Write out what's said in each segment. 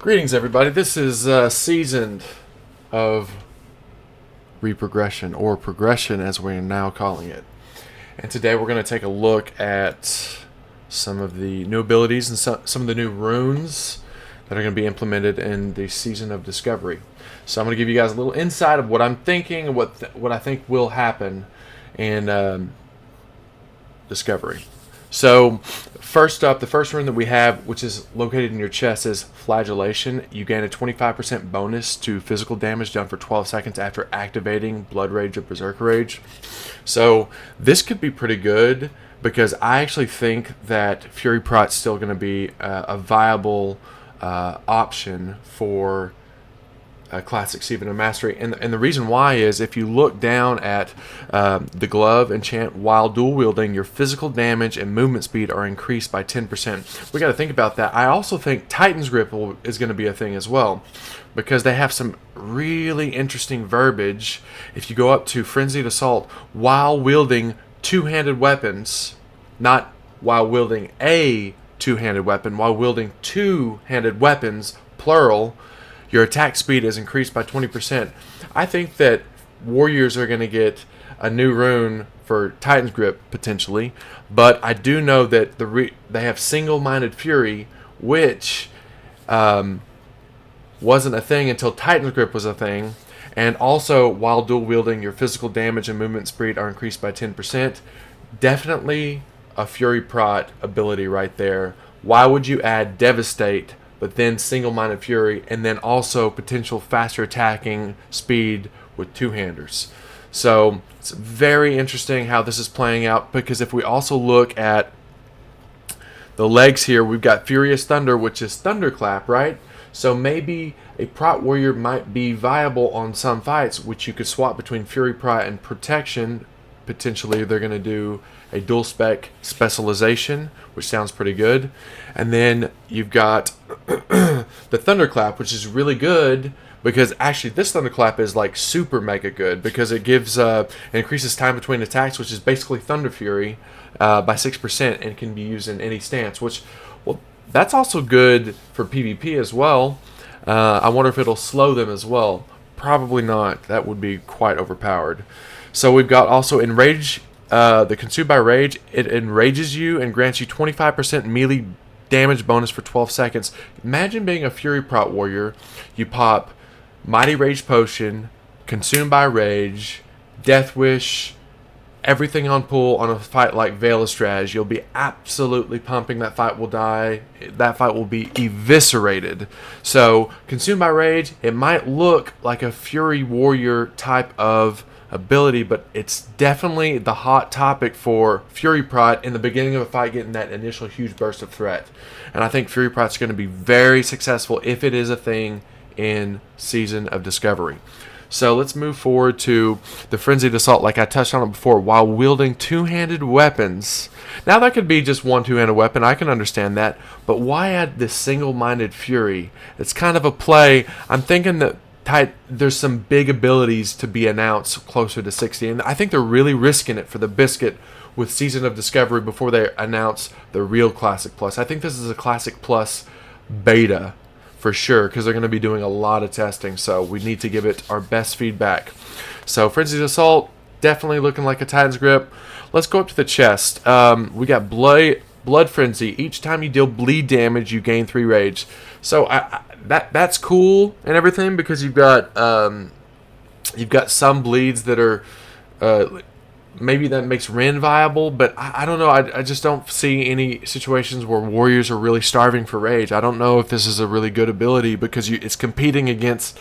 Greetings, everybody. This is a season of reprogression, or progression as we're now calling it. And today we're going to take a look at some of the new abilities and some of the new runes that are going to be implemented in the season of discovery. So I'm going to give you guys a little insight of what I'm thinking and what I think will happen in discovery. So, first up, the first rune that we have, which is located in your chest, is Flagellation. You gain a 25% bonus to physical damage done for 12 seconds after activating Blood Rage or Berserker Rage. So, this could be pretty good because I actually think that Fury Prot's still going to be a viable option for Classic Seven of Mastery, and the reason why is if you look down at the glove enchant while dual wielding, your physical damage and movement speed are increased by 10%. We got to think about that. I also think Titan's Grip is going to be a thing as well, because they have some really interesting verbiage. If you go up to Frenzied Assault while wielding two-handed weapons, not while wielding a two-handed weapon, while wielding two-handed weapons, plural, your attack speed is increased by 20%. I think that warriors are going to get a new rune for Titan's Grip, potentially. But I do know that they have Single-Minded Fury, which wasn't a thing until Titan's Grip was a thing. And also, while dual wielding, your physical damage and movement speed are increased by 10%. Definitely a Fury Prot ability right there. Why would you add Devastate, but then Single-Minded Fury, and then also potential faster attacking speed with two-handers? So it's very interesting how this is playing out, because if we also look at the legs here, we've got Furious Thunder, which is Thunderclap, right? So maybe a Prot Warrior might be viable on some fights, which you could swap between Fury Prot and Protection. Potentially they're going to do a dual spec specialization, which sounds pretty good. And then you've got the Thunderclap, which is really good, because actually this Thunderclap is like super mega good, because it gives it increases time between attacks, which is basically Thunder Fury, by 6%, and can be used in any stance, which, well, that's also good for PvP as well. I wonder if it'll slow them as well. Probably not. That would be quite overpowered. So we've got also Enrage, the Consumed by Rage. It enrages you and grants you 25% melee damage bonus for 12 seconds. Imagine being a Fury Prot Warrior. You pop Mighty Rage Potion, Consumed by Rage, Death Wish, everything on pull on a fight like Veil of Strage. You'll be absolutely pumping. That fight will die. That fight will be eviscerated. So, Consumed by Rage, it might look like a Fury Warrior type of ability, but it's definitely the hot topic for Fury Prot in the beginning of a fight, getting that initial huge burst of threat. And I think Fury Prot's going to be very successful if it is a thing in Season of Discovery. So let's move forward to the Frenzied Assault, like I touched on it before, while wielding two-handed weapons. Now that could be just one two-handed weapon, I can understand that, but why add this Single-Minded Fury? It's kind of a play. I'm thinking that there's some big abilities to be announced closer to 60, and I think they're really risking it for the biscuit with Season of Discovery before they announce the real Classic Plus. I think this is a Classic Plus beta for sure, because they're going to be doing a lot of testing, so we need to give it our best feedback. So Frenzied Assault, definitely looking like a Titan's Grip. Let's go up to the chest. We got Blood Frenzy. Each time you deal bleed damage, you gain 3 rage. So that's cool and everything, because you've got some bleeds that are maybe that makes Ren viable, but I don't know. I just don't see any situations where warriors are really starving for rage. I don't know if this is a really good ability, because it's competing against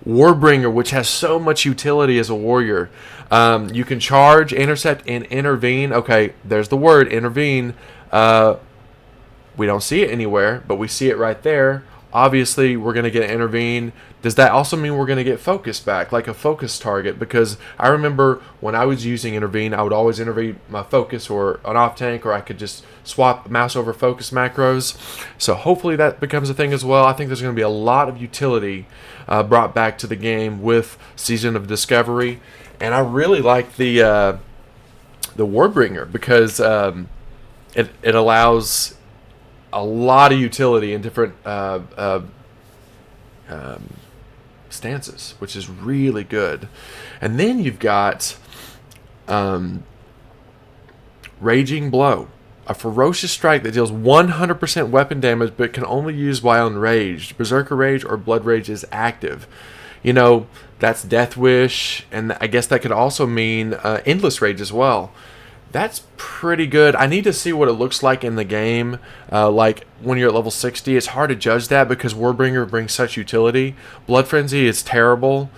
Warbringer, which has so much utility as a warrior. You can charge, intercept, and intervene. Okay, there's the word, intervene. We don't see it anywhere, but we see it right there. Obviously, we're going to get intervene. Does that also mean we're going to get focus back, like a focus target? Because I remember when I was using intervene, I would always intervene my focus or an off tank, or I could just swap mouse over focus macros. So hopefully that becomes a thing as well. I think there's going to be a lot of utility brought back to the game with Season of Discovery, and I really like the Warbringer, because it allows a lot of utility in different stances, which is really good. And then you've got Raging Blow, a ferocious strike that deals 100% weapon damage but can only use while enraged. Berserker Rage or Blood Rage is active. You know, that's Death Wish, and I guess that could also mean Endless Rage as well. That's pretty good. I need to see what it looks like in the game. Like when you're at level 60, it's hard to judge that because Warbringer brings such utility. Blood Frenzy is terrible.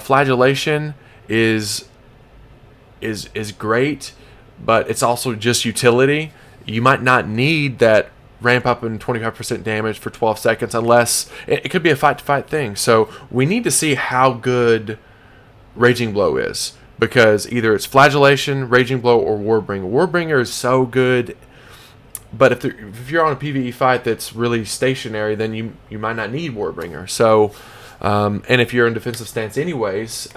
Flagellation is great, but it's also just utility. You might not need that ramp up in 25% damage for 12 seconds unless it could be a fight-to-fight thing. So we need to see how good Raging Blow is, because either it's Flagellation, Raging Blow, or Warbringer. Warbringer is so good, but if you're on a PvE fight that's really stationary, then you might not need Warbringer. So, and if you're in defensive stance anyways,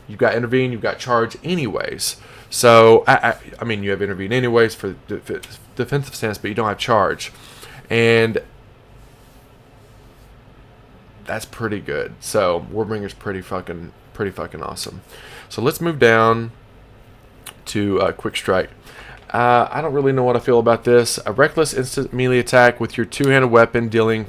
you've got Intervene, you've got Charge anyways. So, I mean, you have Intervene anyways for defensive stance, but you don't have Charge. And that's pretty good. So, Warbringer's pretty fucking awesome. So, let's move down to Quick Strike. I don't really know what I feel about this. A reckless instant melee attack with your two-handed weapon dealing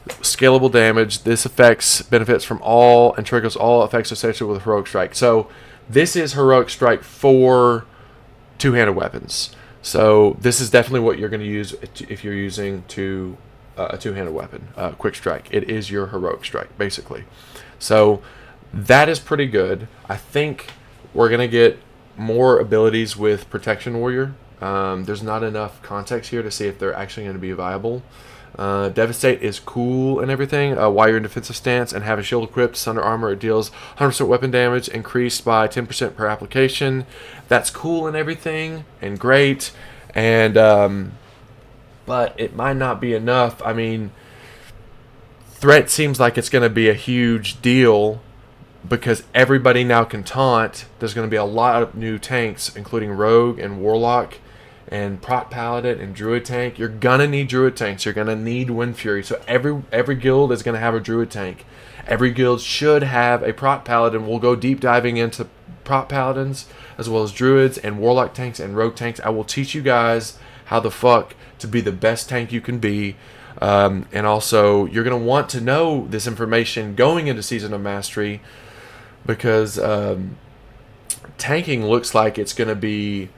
scalable damage. This effects benefits from all and triggers all effects associated with Heroic Strike. So this is Heroic Strike for two-handed weapons. So this is definitely what you're going to use if you're using a two-handed weapon. Quick Strike. It is your Heroic Strike, basically. So that is pretty good. I think we're going to get more abilities with Protection Warrior. There's not enough context here to see if they're actually going to be viable. Devastate is cool and everything. While you're in defensive stance and have a shield equipped, Sunder Armor, it deals 100% weapon damage increased by 10% per application. That's cool and everything and great. And but it might not be enough. I mean, Threat seems like it's going to be a huge deal because everybody now can taunt. There's going to be a lot of new tanks, including Rogue and Warlock and Prot Paladin and Druid tank. You're gonna need Druid tanks. You're gonna need Wind Fury. So every guild is gonna have a Druid tank. Every guild should have a Prot Paladin. We'll go deep diving into Prot Paladins as well as Druids and Warlock tanks and Rogue tanks. I will teach you guys how the fuck to be the best tank you can be. And also, you're gonna want to know this information going into Season of Mastery because tanking looks like it's gonna be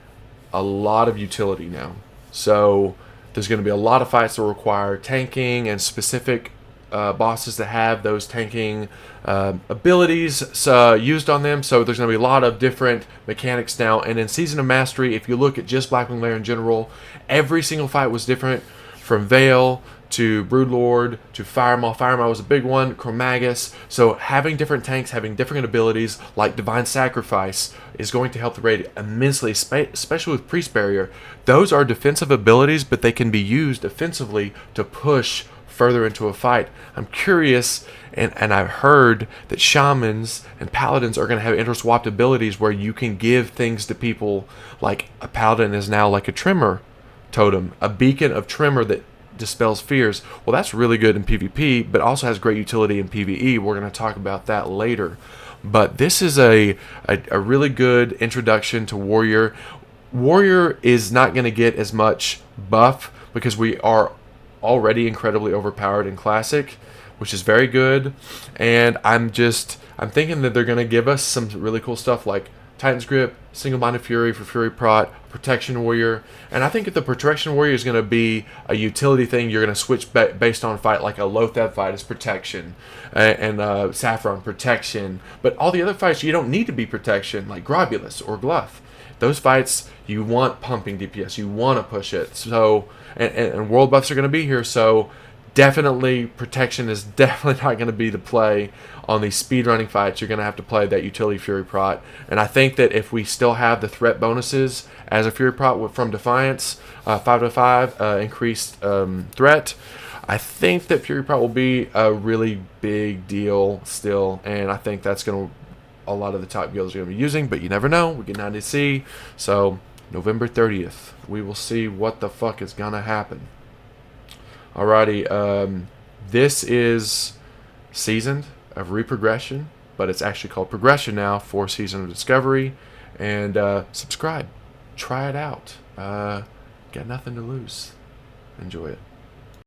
a lot of utility now. So there's going to be a lot of fights that require tanking and specific bosses that have those tanking abilities used on them. So there's going to be a lot of different mechanics now. And in Season of Mastery, if you look at just Blackwing Lair in general, every single fight was different, from Veil to Broodlord to Firemaw. Firemaw was a big one. Chromagus. So having different tanks, having different abilities like Divine Sacrifice is going to help the raid immensely, especially with Priest Barrier. Those are defensive abilities, but they can be used offensively to push further into a fight. I'm curious, and I've heard that Shamans and Paladins are going to have interswapped abilities where you can give things to people, like a Paladin is now like a Tremor totem, a beacon of Tremor that dispels fears. Well, that's really good in PvP, but also has great utility in PvE. We're going to talk about that later. But this is a really good introduction to Warrior. Warrior is not going to get as much buff because we are already incredibly overpowered in Classic, which is very good. And I'm thinking that they're going to give us some really cool stuff like Titan's Grip, Single-Minded Fury for Fury Prot, Protection Warrior. And I think if the Protection Warrior is going to be a utility thing, you're going to switch based on fight, like a Lothab fight is Protection, and Saffron, Protection. But all the other fights, you don't need to be Protection, like Grobulus or Gluff. Those fights, you want pumping DPS. You want to push it. So, and world buffs are going to be here, so definitely Protection is definitely not going to be the play on these speedrunning fights. You're going to have to play that Utility Fury Prot. And I think that if we still have the threat bonuses as a Fury Prot from Defiance, 5/5 increased threat, I think that Fury Prot will be a really big deal still. And I think that's going to, a lot of the top guilds are going to be using, but you never know. We get 90 to see. So November 30th, we will see what the fuck is going to happen. Alrighty, this is Seasoned of Reprogression, but it's actually called Progression now for Season of Discovery. And subscribe. Try it out. Got nothing to lose. Enjoy it.